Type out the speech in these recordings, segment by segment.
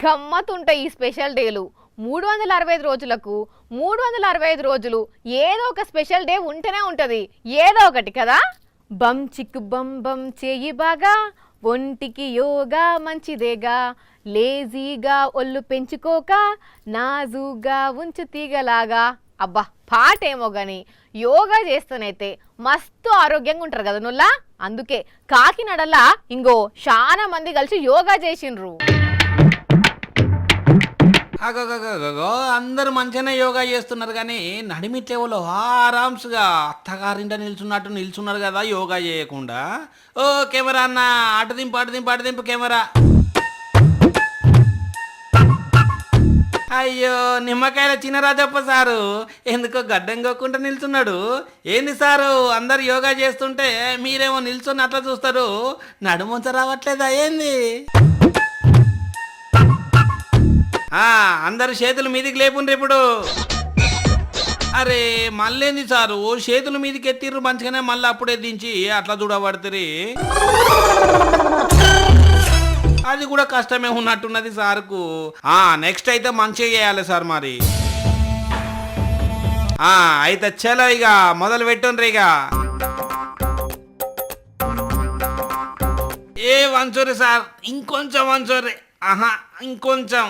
గమ్మతుంటాయి ఈ స్పెషల్ డేలు. 365 రోజులకు 365 రోజులు ఏదో ఒక స్పెషల్ డే ఉంటేనే ఉంటది. ఏదో ఒకటి కదా. బం చిక్ బం బం చేయి బాగా, ఒంటికి యోగా మంచిదేగా, లేజీగా ఒళ్ళు పెంచుకోక, నాజుగా ఉంచు తీగలాగా. అబ్బా పాట ఏమో గాని యోగా చేస్తేనైతే మస్తు ఆరోగ్యంగా ఉంటారు కదా నుల్లా. అందుకే కాకినాడలా ఇంగో చాలా మంది కలిసి యోగా చేసిండ్రు. అగగగగగో అందరూ మంచిగానే యోగా చేస్తున్నారు కానీ నడిమిట్లేవలో ఆరామ్స్గా అత్తగారింట నిల్చున్నారు కదా యోగా చేయకుండా. ఓ కెమెరా అన్న అటు దింపు కెమెరా. అయ్యో నిమ్మకాయల చిన్నరాజప్ప సారు ఎందుకో గడ్డంకోకుండా నిల్చున్నాడు. ఏంది సారు అందరు యోగా చేస్తుంటే మీరేమో నిల్చుని అట్లా చూస్తారు, నడుముంచ రావట్లేదా ఏంది? అందరు చేతులు మీదికి లేపుండ్రు ఇప్పుడు. అరే మళ్ళేంది సారు చేతుల మీదకి ఎత్తిర్రు మంచిగానే, మళ్ళీ అప్పుడే దించి అట్లా చూడబడుతుంది. అది కూడా కష్టమే ఉన్నట్టున్నది సార్కు. నెక్స్ట్ అయితే మంచిగా చేయాలి సార్ మరి. అయితే చలో ఇక మొదలు పెట్టుండ్రు. ఇక వంచూరి సార్, ఇంకొంచెం వంచూరి. ఇంకొంచెం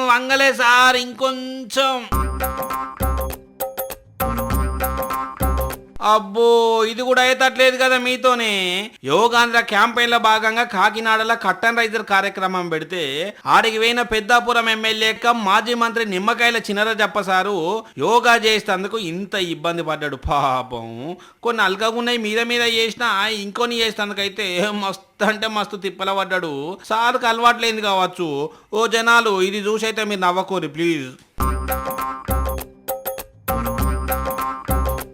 వంగలే సార్, ఇంకొంచెం. అబ్బో ఇది కూడా అయ్యేటట్లేదు కదా మీతోనే. యోగాంధ్ర క్యాంపెయిన్లో భాగంగా కాకినాడలో కట్టన్ రైజర్ కార్యక్రమం పెడితే ఆడికి పోయిన పెద్దాపురం ఎమ్మెల్యే మాజీ మంత్రి నిమ్మకాయల చినరాజప్ప సారు యోగా చేసేందుకు ఇంత ఇబ్బంది పడ్డాడు పాపం. కొన్ని అల్కగా ఉన్నాయి మీద చేసినా ఇంకొని చేసేందుకైతే మస్తు అంటే మస్తు తిప్పల పడ్డాడు. సార్కు అలవాట్లేంది కావచ్చు. ఓ జనాలు ఇది చూసైతే మీరు నవ్వకోరు ప్లీజ్.